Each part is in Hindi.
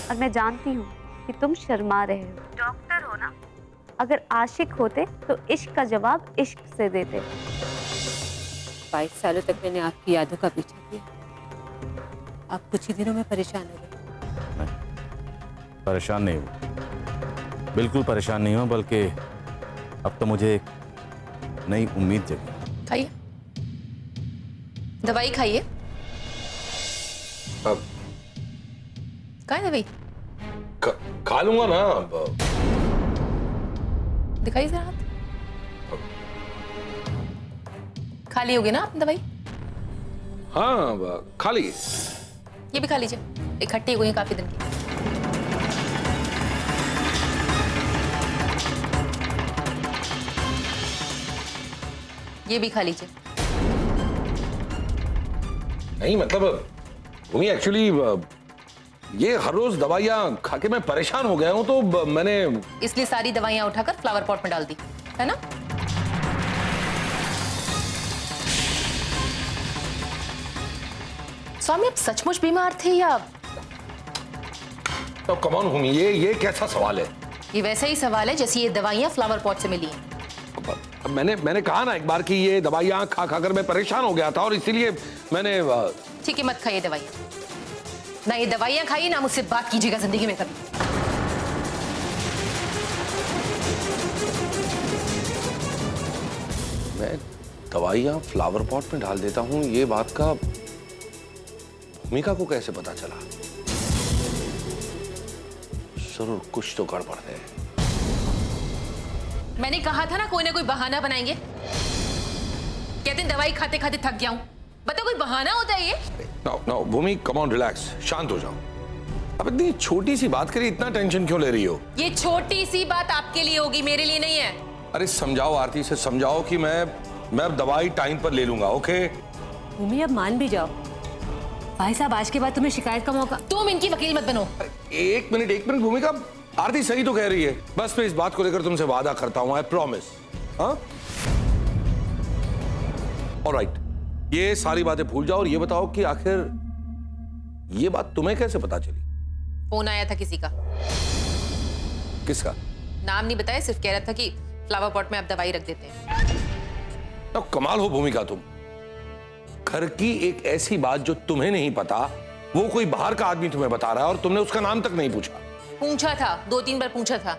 और मैं जानती हूँ कि तुम शर्मा रहे हो। डॉक्टर हो ना, अगर आशिक होते तो इश्क का जवाब इश्क से देते। 22 सालों तक मैंने आपकी यादों का पीछा किया, आप कुछ ही दिनों में परेशान हो गए। परेशान नहीं हूँ, बिल्कुल परेशान नहीं हूँ, बल्कि अब तो मुझे एक नई उम्मीद जगी। खाइए, दवाई खाइए। अब कहाँ है दवाई? खा लूंगा ना। दिखाइए जरा हाथ। खा ली होगी ना आपने दवाई? हाँ खा ली। ये भी खा लीजिए, इकट्ठी हुई है काफी दिन की। ये भी खा लीजिए। नहीं मतलब भूमि, एक्चुअली ये हर रोज दवाइयाँ खा के मैं परेशान हो गया हूँ, तो मैंने इसलिए सारी दवाइयां उठाकर फ्लावर पॉट में डाल दी है ना? स्वामी आप सचमुच बीमार थे या? तो कम ऑन भूमि, ये कैसा सवाल है? ये वैसा ही सवाल है जैसे ये दवाइयां फ्लावर पॉट से मिली हैं। मैंने कहा ना एक बार कि ये दवाइयाँ खा खाकर मैं परेशान हो गया था, और इसीलिए मैंने ठीक है, मत खाइए दवाइयां। ना ये दवाइयां खाइए, ना मुझसे बात कीजिएगा जिंदगी में कभी। मैं दवाइयाँ फ्लावर पॉट में डाल देता हूँ, ये बात का भूमिका को कैसे पता चला? जरूर कुछ तो गड़बड़ है। मैंने कहा था ना कोई ना कोई बहाना बनाएंगे। कहते हैं दवाई खाते खाते थक गया हूं। बताओ कोई बहाना होता है ये? No Bhumi, come on, relax, शांत हो जाओ। अब इतनी छोटी सी बात करी इतना टेंशन क्यों ले रही हो? ये छोटी सी बात आपके लिए होगी, मेरे लिए नहीं है। अरे समझाओ, आरती से समझाओ कि मैं अब दवाई टाइम पर ले लूंगा, ओके? भूमि अब मान भी जाओ। भाई साहब आज के बाद तुम्हें शिकायत का मौका। तुम इनकी वकील मत बनो। एक मिनट भूमिका, आरती सही तो कह रही है। बस मैं इस बात को लेकर तुमसे वादा करता हूं, आई प्रॉमिस। हाँ ऑलराइट, ये सारी बातें भूल जाओ और ये बताओ कि आखिर ये बात तुम्हें कैसे पता चली? फोन आया था किसी का। किसका? नाम नहीं बताया, सिर्फ कह रहा था कि फ्लावर पॉट में आप दवाई रख देते हैं। तो कमाल हो भूमिका, तुम घर की एक ऐसी बात जो तुम्हें नहीं पता, वो कोई बाहर का आदमी तुम्हें बता रहा है और तुमने उसका नाम तक नहीं पूछा। पूछा था, 2-3 बार पूछा था,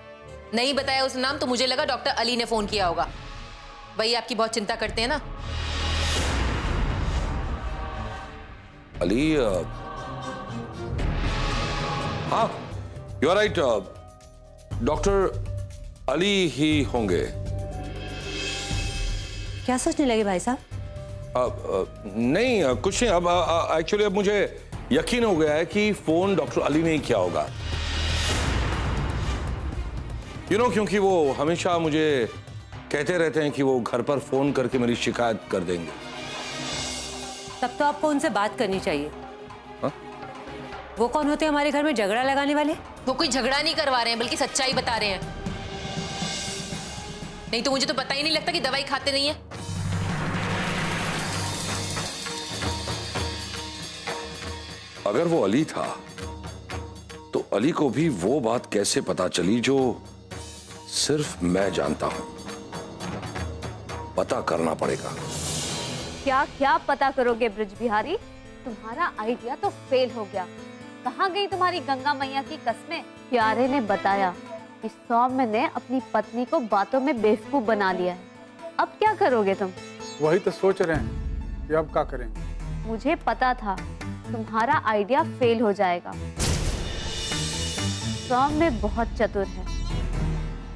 नहीं बताया उसने नाम, तो मुझे लगा डॉक्टर अली ने फोन किया होगा। वही आपकी बहुत चिंता करते हैं ना। अली, हाँ you are right, doctor Ali ही होंगे। क्या सोचने लगे भाई साहब? नहीं कुछ नहीं। अब एक्चुअली अब मुझे यकीन हो गया है कि फोन डॉक्टर अली ने ही किया होगा। क्योंकि वो हमेशा मुझे कहते रहते हैं कि वो घर पर फोन करके मेरी शिकायत कर देंगे। तब तो आपको उनसे बात करनी चाहिए। हा? वो कौन होते हैं हमारे घर में झगड़ा लगाने वाले? वो कोई झगड़ा नहीं करवा रहे हैं, बल्कि सच्चाई बता रहे हैं। नहीं तो मुझे तो पता ही नहीं लगता कि दवाई खाते नहीं है। अगर वो अली था तो अली को भी वो बात कैसे पता चली जो सिर्फ मैं जानता हूं? पता करना पड़ेगा। क्या क्या पता करोगे ब्रज बिहारी? तुम्हारा आइडिया तो फेल हो गया। कहाँ गई तुम्हारी गंगा मैया की कस्में? प्यारे ने बताया कि सौम्य ने अपनी पत्नी को बातों में बेवकूफ बना लिया है। अब क्या करोगे तुम? वही तो सोच रहे हैं कि अब क्या करेंगे। मुझे पता था तुम्हारा आइडिया फेल हो जाएगा। सौम्य बहुत चतुर है,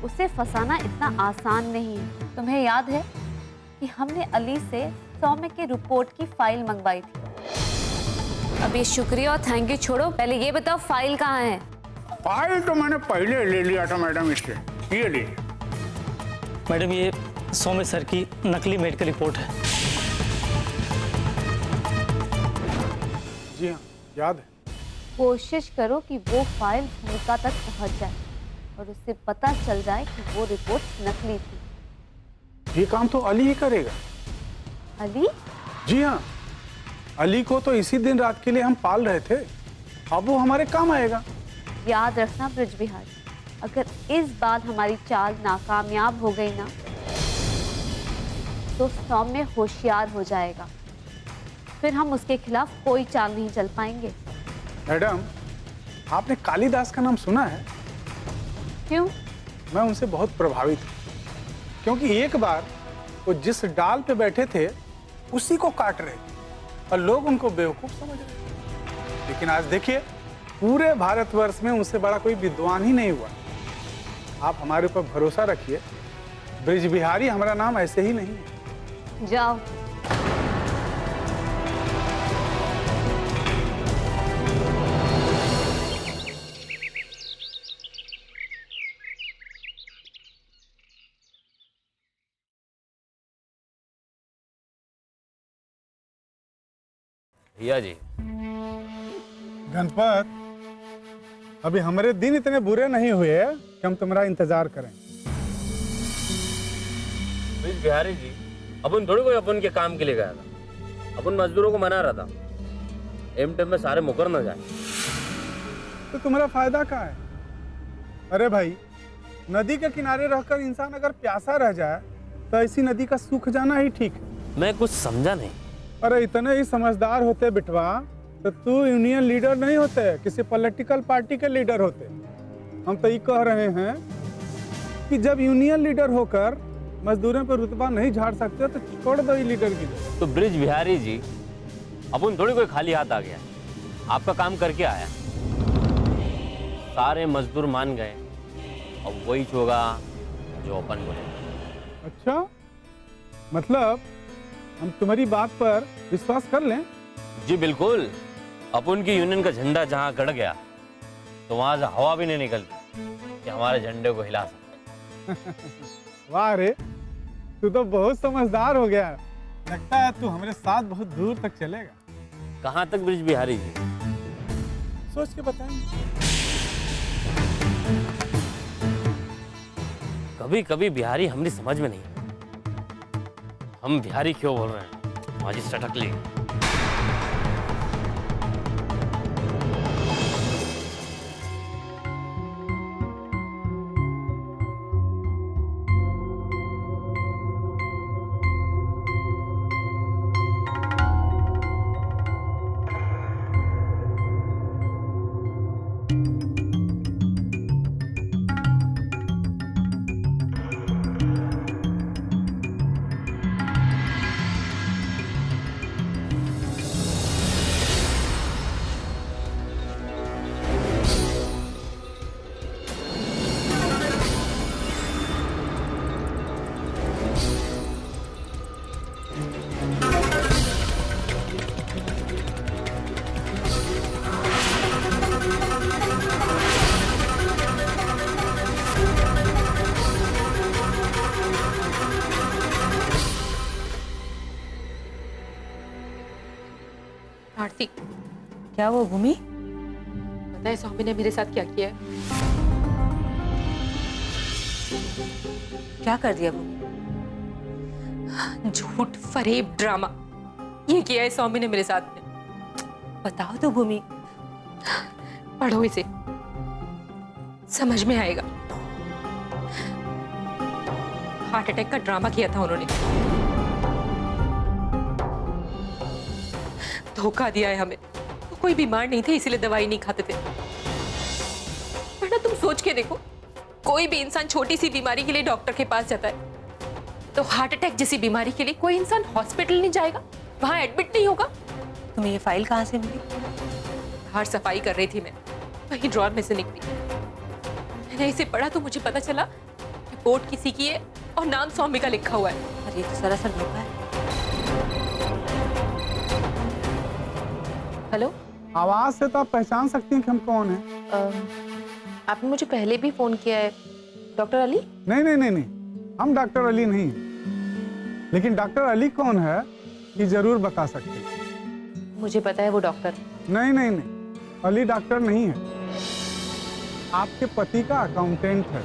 उसे फंसाना इतना आसान नहीं है। तुम्हें याद है कि हमने अली से सौम्य के रिपोर्ट की फाइल मंगवाई थी। अब ये शुक्रिया और थैंक यू छोड़ो, पहले ये बताओ फाइल कहाँ है? फाइल तो मैंने पहले ले लिया था मैडम, इससे ये ले। मैडम ये सौम्य सर की नकली मेडिकल रिपोर्ट है। जी हाँ याद है। कोशिश करो कि वो फाइल भूमिका तक पहुंच जाए और उससे पता चल जाए कि वो रिपोर्ट नकली थी। ये काम तो अली ही करेगा। अली? जी हाँ, अली को तो इसी दिन रात के लिए हम पाल रहे थे, अब वो हमारे काम आएगा। याद रखना ब्रिज बिहारी, अगर इस बार हमारी चाल नाकामयाब हो गई ना तो सौम्य होशियार हो जाएगा, फिर हम उसके खिलाफ कोई चाल नहीं चल पाएंगे। मैडम, आपने कालिदास का नाम सुना है? क्यों? मैं उनसे बहुत प्रभावित हूँ, क्योंकि एक बार वो जिस डाल पे बैठे थे उसी को काट रहे थे और लोग उनको बेवकूफ समझ रहे थे। लेकिन आज देखिए, पूरे भारतवर्ष में उनसे बड़ा कोई विद्वान ही नहीं हुआ। आप हमारे ऊपर भरोसा रखिए, ब्रिज बिहारी हमारा नाम ऐसे ही नहीं है। जाओ। भैया जी, गणपत, अभी हमारे दिन इतने बुरे नहीं हुए कि हम तुम्हारा इंतजार करें। ब्रिज बिहारी जी, अपन थोड़ी कोई अपन के काम के लिए गया था। अपन मजदूरों को मना रहा था एम टेम में सारे मुकर न जाए। तो तुम्हारा फायदा क्या है? अरे भाई, नदी के किनारे रहकर इंसान अगर प्यासा रह जाए तो ऐसी नदी का सूख जाना ही ठीक है। मैं कुछ समझा नहीं। अरे इतने ही समझदार होते बिटवा तो तू यूनियन लीडर नहीं होते, किसी पॉलिटिकल पार्टी के लीडर होते। हम तो ये कह रहे हैं कि जब यूनियन लीडर होकर मजदूरों पर रुतबा नहीं झाड़ सकते तो छोड़ दो ये लीडर की। तो ब्रिज बिहारी जी, अपन थोड़ी कोई खाली हाथ आ गया। आपका काम करके आया, सारे मजदूर मान गए। अब वही होगा जो अपन बोले। अच्छा, मतलब हम तुम्हारी बात पर विश्वास कर लें? जी बिल्कुल। अपन की यूनियन का झंडा जहाँ गड़ गया तो वहां से हवा भी नहीं निकलती कि हमारे झंडे को हिला सके। वाह रे, तू तो बहुत समझदार हो गया। लगता है तू हमारे साथ बहुत दूर तक चलेगा। कहाँ तक ब्रिज बिहारी जी? सोच के बताएंगे। कभी कभी बिहारी हमारी समझ में नहीं है। हम बिहारी क्यों बोल रहे हैं? माजी सटक ली। आरती, क्या वो भूमि? पता है स्वामी ने मेरे साथ क्या किया है? क्या कर दिया भूमि? झूठ, फरेब, ड्रामा, ये किया है स्वामी ने मेरे साथ में। बताओ तो भूमि। पढ़ो इसे, समझ में आएगा। हार्ट अटैक का ड्रामा किया था उन्होंने। धोखा दिया है हमें। तो कोई बीमार नहीं थे इसीलिए दवाई नहीं खाते थे। वरना तुम सोच के देखो, कोई भी इंसान छोटी सी बीमारी के लिए डॉक्टर के पास जाता है, तो हार्ट अटैक जैसी बीमारी के लिए कोई इंसान हॉस्पिटल नहीं जाएगा, वहां एडमिट नहीं होगा। तुम्हें ये फाइल कहाँ से मिली? बाहर सफाई कर रही थी मैं, वही ड्रॉर में से निकली। मैंने इसे पढ़ा तो मुझे पता चला रिपोर्ट किसी की है और नाम स्वामी का लिखा हुआ है। अरे ये तो सरासर धोखा है। हेलो, आवाज से तो आप पहचान सकती हैं कि हम कौन हैं। आपने मुझे पहले भी फोन किया है। डॉक्टर अली? नहीं नहीं नहीं नहीं, हम डॉक्टर अली नहीं हैं। लेकिन डॉक्टर अली कौन है ये जरूर बता सकते हैं। मुझे पता है वो डॉक्टर। नहीं नहीं नहीं, अली डॉक्टर नहीं है, आपके पति का अकाउंटेंट है।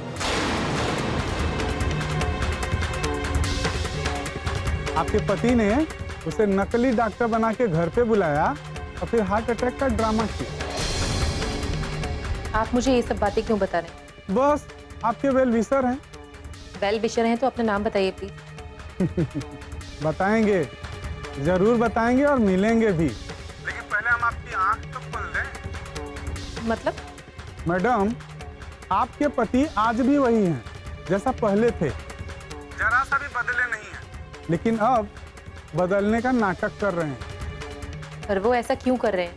आपके पति ने उसे नकली डॉक्टर बना के घर पे बुलाया और फिर हार्ट अटैक का ड्रामा किया। आप मुझे ये सब बातें क्यों बता रहे हैं? बस आपके वेल विशर हैं। वेल विशर हैं तो अपना नाम बताइए प्लीज। बताएंगे, जरूर बताएंगे और मिलेंगे भी, लेकिन पहले हम आपकी आंख तो खोल दें। मतलब? मैडम, आपके पति आज भी वही हैं जैसा पहले थे, जरा सा भी बदले नहीं हैं, लेकिन अब बदलने का नाटक कर रहे हैं। पर वो ऐसा क्यों कर रहे हैं?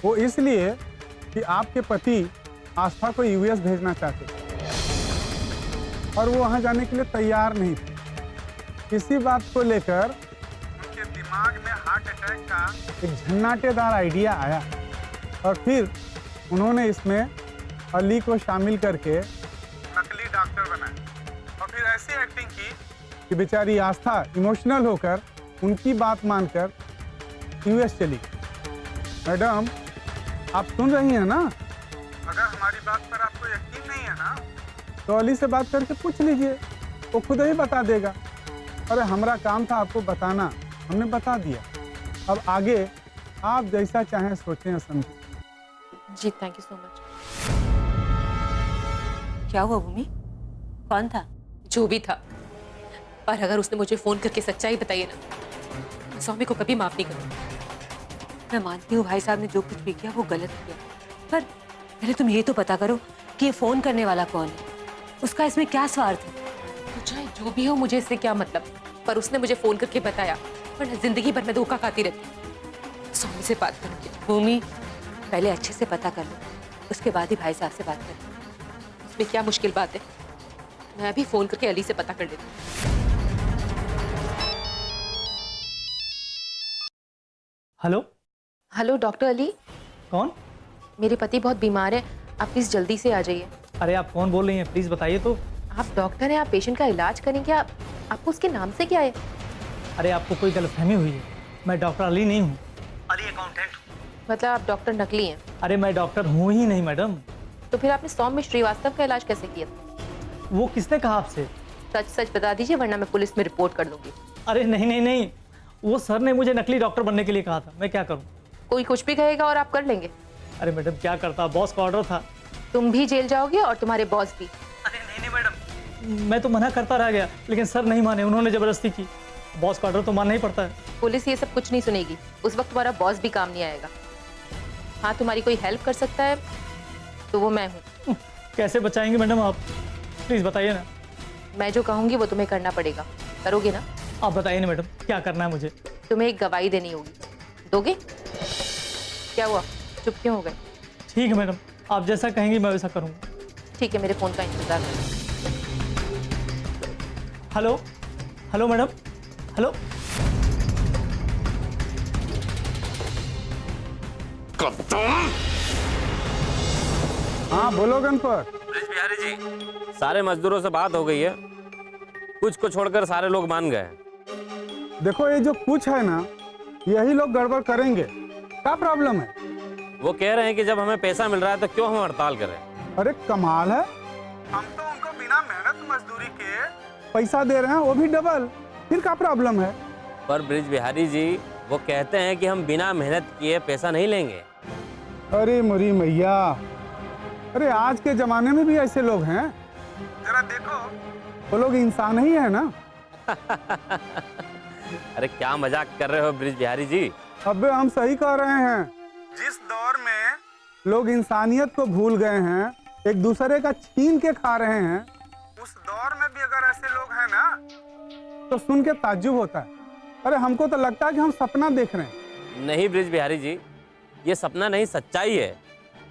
वो इसलिए कि आपके पति आस्था को यूएस भेजना चाहते थे और वो वहां जाने के लिए तैयार नहीं थे। इसी बात को लेकर उनके दिमाग में हार्ट अटैक का एक झन्नाटेदार आइडिया आया और फिर उन्होंने इसमें अली को शामिल करके नकली डॉक्टर बनाया और फिर ऐसी एक्टिंग की कि बेचारी आस्था इमोशनल होकर उनकी बात मानकर यूएस चली गई। मैडम, आप सुन रही हैं ना? अगर हमारी बात पर आपको यकीन नहीं है ना, तो अली से बात करके पूछ लीजिए, वो खुद ही बता देगा। अरे हमारा काम था आपको बताना, हमने बता दिया। अब आगे आप जैसा चाहें सोचें और समझें। जी थैंक यू सो मच। क्या हुआ भूमि? कौन था? जो भी था, पर अगर उसने मुझे फोन करके सच्चाई बताई ना, मैं सौम्य को कभी माफ नहीं करूंगी। मैं मानती हूँ भाई साहब ने जो कुछ भी किया वो गलत किया, पर पहले तुम ये तो पता करो कि ये फोन करने वाला कौन है, उसका इसमें क्या स्वार्थ है? तो चाहे जो भी हो, मुझे इससे क्या मतलब, पर उसने मुझे फोन करके बताया, वरना जिंदगी भर मैं धोखा खाती रहती। सौम्य से बात करूंगी। भूमि, पहले अच्छे से पता कर लो, उसके बाद ही भाई साहब से बात करें। इसमें क्या मुश्किल बात है? मैं अभी फोन करके अली से पता कर लेती हूँ। हेलो, हेलो डॉक्टर अली, कौन? मेरे पति बहुत बीमार है, आप प्लीज जल्दी से आ जाइए। अरे आप कौन बोल रही हैं, प्लीज बताइए तो। आप डॉक्टर हैं, आप पेशेंट का इलाज करेंगे, आपको उसके नाम से क्या है? अरे आपको कोई गलतफहमी हुई है, मैं डॉक्टर अली नहीं हूँ। अली अकाउंटेंट हूँ। मतलब आप डॉक्टर नकली हैं? अरे मैं डॉक्टर हूँ ही नहीं मैडम। तो फिर आपने सौम्य श्रीवास्तव का इलाज कैसे किया? वो किसने कहा आपसे? सच सच बता दीजिए, वरना मैं पुलिस में रिपोर्ट कर दूंगी। अरे नहीं नहीं नहीं, वो सर ने मुझे नकली डॉक्टर बनने के लिए कहा था, मैं क्या करूँ? कोई कुछ भी कहेगा और आप कर लेंगे? अरे मैडम क्या करता, बॉस का ऑर्डर था। तुम भी जेल जाओगे और तुम्हारे बॉस भी। अरे नहीं नहीं मैडम, मैं तो मना करता रह गया, लेकिन सर नहीं माने, उन्होंने जबरदस्ती की। बॉस का ऑर्डर तो मानना ही पड़ता है। पुलिस ये सब कुछ नहीं सुनेगी, उस वक्त तुम्हारा बॉस भी काम नहीं आएगा। हाँ, तुम्हारी कोई हेल्प कर सकता है तो वो मैं हूँ। कैसे बचाएंगे मैडम आप, प्लीज बताइए ना। मैं जो कहूँगी वो तुम्हें करना पड़ेगा, करोगे ना? आप बताइए ना मैडम, क्या करना है मुझे? तुम्हें एक गवाही देनी होगी, दोगे? क्या हुआ, चुप क्यों हो गए? ठीक है मैडम, आप जैसा कहेंगी मैं वैसा करूँगा। ठीक है, मेरे फोन का इंतजार करो। Hello, hello madam, hello. हाँ बोलो गणपत। ब्रिज बिहारी जी, सारे मजदूरों से बात हो गई है, कुछ को छोड़कर सारे लोग मान गए। देखो ये जो कुछ है ना, यही लोग गड़बड़ करेंगे। क्या प्रॉब्लम है? वो कह रहे हैं कि जब हमें पैसा मिल रहा है तो क्यों हम हड़ताल करें। अरे कमाल है, हम तो उनको बिना मेहनत मजदूरी के पैसा दे रहे हैं, वो भी डबल, फिर क्या प्रॉब्लम है? पर ब्रिज बिहारी जी, वो कहते हैं कि हम बिना मेहनत किए पैसा नहीं लेंगे। अरे मुरी मैया, अरे आज के जमाने में भी ऐसे लोग हैं? जरा देखो, वो लोग इंसान ही है ना। अरे क्या मजाक कर रहे हो ब्रिज बिहारी जी? अबे हम सही कह रहे हैं। जिस दौर में लोग इंसानियत को भूल गए हैं, एक दूसरे का छीन के खा रहे हैं, उस दौर में भी अगर ऐसे लोग हैं ना, तो सुन के ताज्जुब होता है। अरे हमको तो लगता है कि हम सपना देख रहे हैं। नहीं ब्रिज बिहारी जी, ये सपना नहीं, सच्चाई है।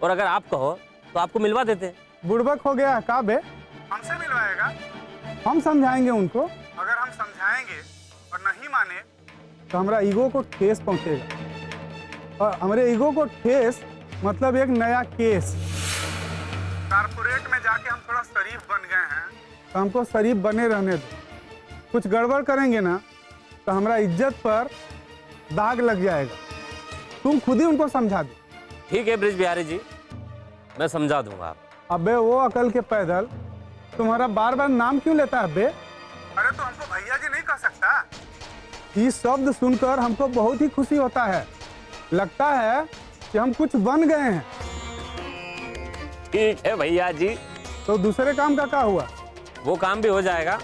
और अगर आप कहो तो आपको मिलवा देते। बुड़बक हो गया है का बे? हमसे मिलवाएगा? हम समझाएंगे उनको। अगर हम समझाएंगे और नहीं माने तो हमारा ईगो को ठेस पहुंचेगा, और हमारे ईगो को ठेस मतलब एक नया केस। कारपोरेट में जाके हम थोड़ा शरीफ बन गए हैं, तो हमको शरीफ बने रहने दो। कुछ गड़बड़ करेंगे ना तो हमारा इज्जत पर दाग लग जाएगा। तुम खुद ही उनको समझा दो। ठीक है ब्रिज बिहारी जी, मैं समझा दूंगा। अबे वो अकल के पैदल तुम्हारा बार बार नाम क्यों लेता है अबे? अरे तो हमको भैया जी नहीं कह सकता? ये शब्द सुनकर हमको बहुत ही खुशी होता है, लगता है कि हम कुछ बन गए हैं। ठीक है भैया जी, तो दूसरे काम का क्या हुआ? वो काम भी हो जाएगा।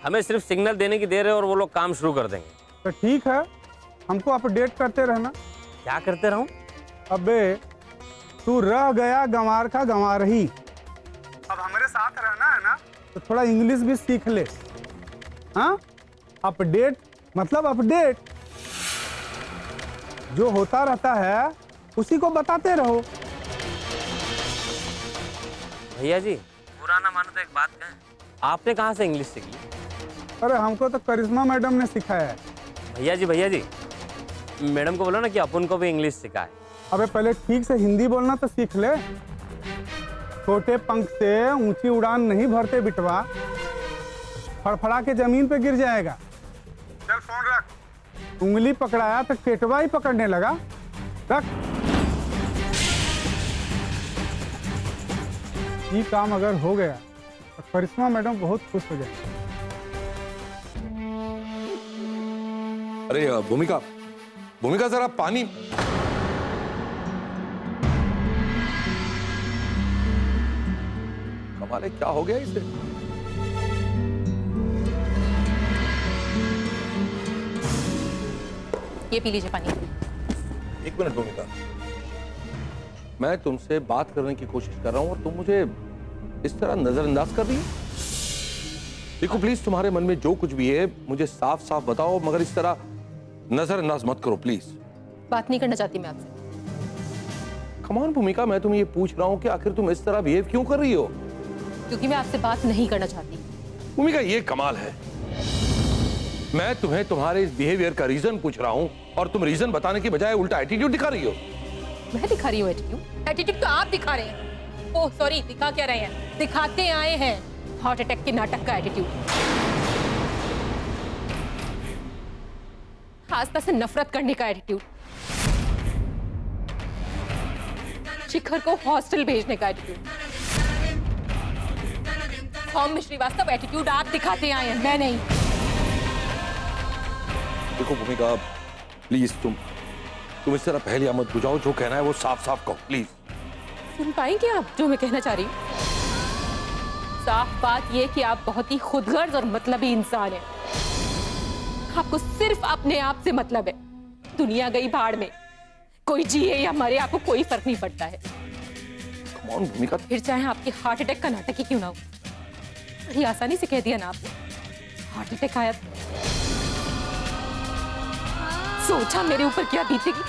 हमें सिर्फ सिग्नल देने की देर है और वो लोग काम शुरू कर देंगे। तो ठीक है, हमको अपडेट करते रहना। क्या करते रहूं? अबे तू रह गया गंवार का गंवार ही। अब हमारे साथ रहना है ना, तो थोड़ा इंग्लिश भी सीख ले। हाँ, अपडेट मतलब अपडेट, जो होता रहता है उसी को बताते रहो। भैया जी, बुरा ना मानो तो एक बात कहें, आपने कहाँ से इंग्लिश सीखी? अरे हमको तो करिश्मा मैडम ने सिखाया है। भैया जी, मैडम को बोलो ना कि अपन को भी इंग्लिश सिखाए। अबे पहले ठीक से हिंदी बोलना तो सीख ले। छोटे पंख से ऊंची उड़ान नहीं भरते बिटवा, फड़फड़ा के जमीन पे गिर जाएगा। चल फोन रख। उंगली पकड़ाया तो टेटवा ही पकड़ने लगा। रख। ये काम अगर हो गया तो करिश्मा मैडम बहुत खुश हो जाएंगी। अरे भूमिका जरा पानी। कमाल है, क्या हो गया इसे? ये पी लीजिए पानी। एक मिनट भूमिका, मैं तुमसे बात करने की कोशिश कर रहा हूं और तुम मुझे इस तरह नजरअंदाज कर रही हो। देखो प्लीज, तुम्हारे मन में जो कुछ भी है मुझे साफ साफ बताओ, मगर इस तरह नजरअंदाज मत करो प्लीज। बात नहीं करना चाहती मैं आपसे। कम ऑन भूमिका, मैं तुम्हें ये पूछ रहा हूं कि आखिर तुम इस तरह बिहेव क्यों कर रही हो? क्योंकि मैं आपसे बात नहीं करना चाहती। भूमिका, ये कमाल है, मैं तुम्हें तुम्हारे इस बिहेवियर का रीजन पूछ रहा हूं और तुम रीजन बताने की बजाय उल्टा एटीट्यूड दिखा रही हो। मैं दिखा रही हूँ एटीट्यूड? एटीट्यूड तो आप दिखा रहे हैं। ओह सॉरी, दिखा क्या रहे हैं? दिखाते आए हैं हार्ट अटैक के नाटक का एटीट्यूड। आस्था से नफरत करने का एटीट्यूड, शिखर को हॉस्टल भेजने का एटीट्यूड। सौम्य श्रीवास्तव, एटीट्यूड आप दिखाते आए हैं, मैं नहीं। देखो भूमिका, प्लीज तुम इस तरह पहले मत बुझाओ, जो कहना है वो साफ साफ कहो प्लीज। सुन पाएंगे आप जो मैं कहना चाह रही हूँ? साफ बात यह कि आप बहुत ही खुदगर्ज और मतलबी इंसान हैं। आपको सिर्फ अपने आप से मतलब है। दुनिया गई भाड़ में, कोई जिए या मरे आपको कोई फर्क नहीं पड़ता है। कम ऑन भूमिका। फिर चाहे आपके हार्ट अटैक का नाटक ही क्यों ना हो। बड़ी आसानी से कह दिया ना आपने, हार्ट अटैक आया। सोचा मेरे ऊपर क्या बीतेगी,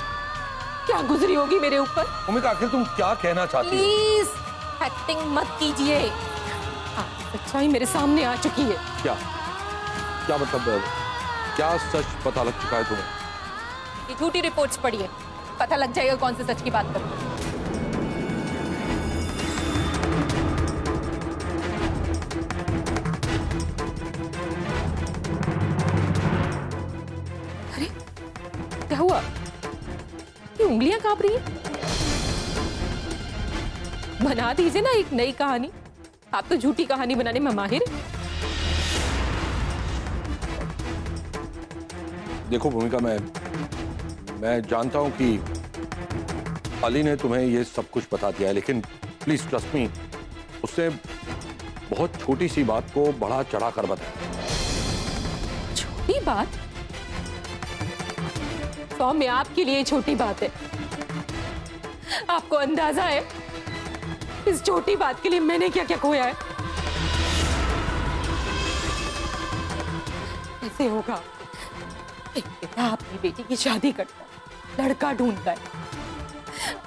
क्या गुजरी होगी मेरे ऊपर। भूमिका, आखिर तुम क्या कहना चाहती हो? प्लीज एक्टिंग मत कीजिए। आपकी सच्चाई मेरे सामने आ चुकी है। क्या मतलब, क्या सच पता लग चुका है तुम्हें? ये झूठी रिपोर्ट्स पढ़िए, पता लग जाएगा कौन से सच की बात करूं। अरे क्या हुआ? ये उंगलियां कांप रही हैं। बना दीजिए ना एक नई कहानी, आप तो झूठी कहानी बनाने में माहिर हैं। देखो भूमिका, मैं जानता हूं कि अली ने तुम्हें ये सब कुछ बता दिया है, लेकिन प्लीज ट्रस्ट मी, उसने बहुत छोटी सी बात को बढ़ा चढ़ा कर बताया। छोटी बात? सौम्य, आपके लिए छोटी बात है। आपको अंदाजा है इस छोटी बात के लिए मैंने क्या क्या खोया है? ऐसे होगा, एक पिता अपनी बेटी की शादी करता है, लड़का ढूंढता है,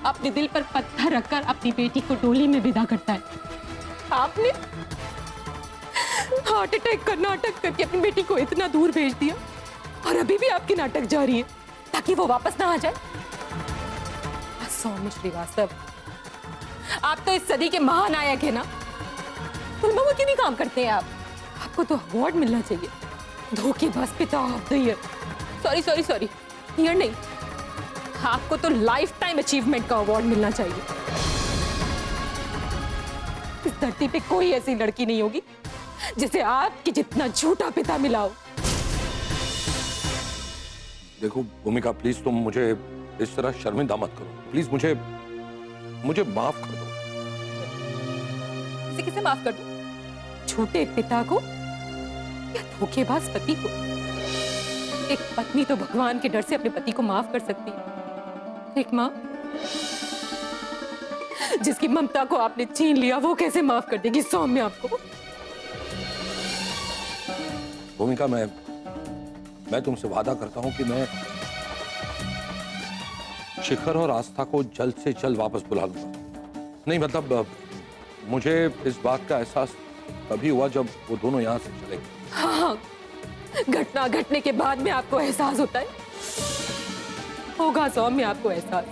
अपने दिल पर पत्थर रखकर अपनी बेटी को डोली में विदा करता है। आपने हार्ट अटैक का नाटक करके अपनी बेटी को इतना दूर भेज दिया और अभी भी आपकी नाटक जारी है ताकि वो वापस ना आ जाए। सौम्य श्रीवास्तव, आप तो इस सदी के महानायक है ना, फिल्मों में क्यों नहीं काम करते हैं आप? आपको तो अवार्ड मिलना चाहिए, धोखेबाज पिता of the year. Sorry, year नहीं, आपको तो लाइफ टाइम अचीवमेंट का अवार्ड मिलना चाहिए। इस धरती पे कोई ऐसी लड़की नहीं होगी जिसे आपके जितना झूठा पिता मिला हो। देखो भूमिका, प्लीज तुम मुझे इस तरह शर्मिंदा मत करो, प्लीज मुझे माफ कर दो। किसे किसे माफ कर दूं? झूठे पिता को या धोखेबाज पति को? एक पत्नी तो भगवान के डर से अपने पति को माफ कर सकती है, एक माँ जिसकी ममता को आपने छीन लिया, वो कैसे माफ कर देगी सौम्य आपको? भूमिका, मैं तुमसे वादा करता हूं कि मैं शिखर और आस्था को जल्द से जल्द वापस बुला लूंगा। नहीं मतलब मुझे इस बात का एहसास तभी हुआ जब वो दोनों यहां से चले गए। हाँ, घटना घटने के बाद में आपको एहसास होता है? होगा सौम्य आपको एहसास।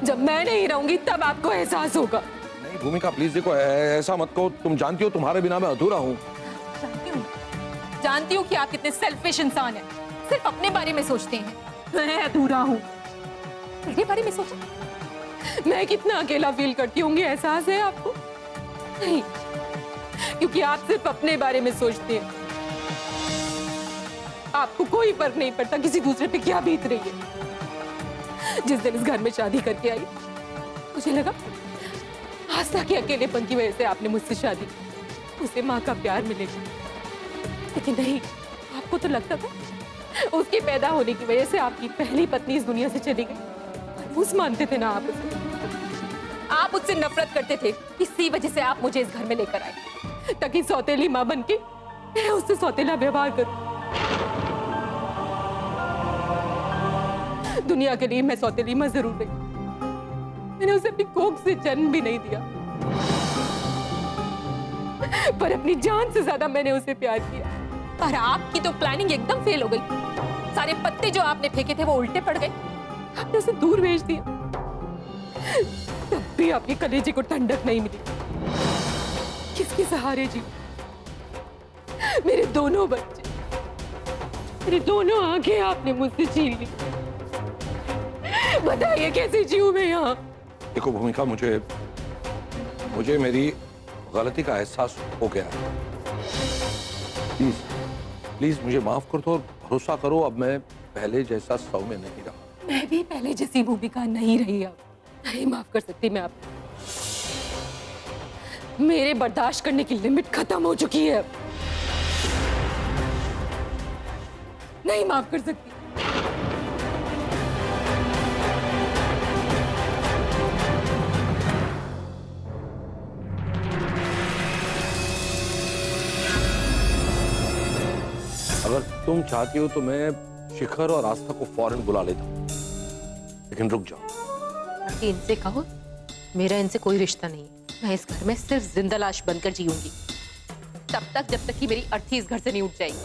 जब मैं नहीं रहूंगी तब आपको एहसास होगा। नहीं भूमिका प्लीज, देखो ऐसा मत कहो। तुम जानती हो तुम्हारे बिना मैं अधूरा हूं। जानती हूँ कि आप कितने सेल्फिश इंसान हैं, सिर्फ अपने बारे में सोचते हैं। मैं अधूरा हूँ, मेरे बारे में सोचो। मैं कितना अकेला फील करती होंगी, एहसास है आपको? नहीं, क्योंकि आप सिर्फ अपने बारे में सोचते हैं। आपको कोई फर्क नहीं पड़ता किसी दूसरे पे क्या बीत रही है। जिस दिन इस घर में शादी करके आई, मुझे लगा आस्था के अकेलेपन की वजह से आपने मुझसे शादी की, उसे माँ का प्यार मिलेगा। लेकिन नहीं, आपको तो लगता था उसके पैदा होने की वजह से आपकी पहली पत्नी इस दुनिया से चली गई। उस मानते थे ना आप उसे। आप उससे नफरत करते थे, इसी वजह से आप मुझे इस घर में लेकर आए, ताकि सौतेली माँ बनके मैं उससे सौतेला व्यवहार करूं। दुनिया के लिए मैं सौतेली माँ जरूर रही, मैंने उसे अपनी कोख से जन्म भी नहीं दिया, पर अपनी जान से ज्यादा मैंने उसे प्यार किया। और आपकी तो प्लानिंग एकदम फेल हो गई। सारे पत्ते जो आपने फेंके थे वो उल्टे पड़ गए, आपने उसे दूर भेज दिया। तब भी आपके कलेजे को ठंडक नहीं मिली। किसके सहारे जी? मेरे दोनों बच्चे, मेरी दोनों आंखें आपने मुझसे छीन ली। बताइए कैसे जीऊं मैं यहाँ? देखो भूमिका, मुझे मेरी गलती का एहसास हो गया है। प्लीज प्लीज मुझे माफ कर दो और भरोसा करो, अब मैं पहले जैसा सौम्य नहीं रहा। मैं भी पहले जैसी भूमिका नहीं रही, अब नहीं माफ कर सकती मैं आपको। मेरे बर्दाश्त करने की लिमिट खत्म हो चुकी है, अब नहीं माफ कर सकती। अगर तुम चाहती हो तो मैं शिखर और आस्था को फौरन बुला लेता हूं, लेकिन रुक जाओ। कि इनसे कहो मेरा इनसे कोई रिश्ता नहीं है। मैं इस घर में सिर्फ जिंदा लाश बनकर जीऊंगी, तब तक जब तक कि मेरी अर्थी इस घर से नहीं उठ जाएगी।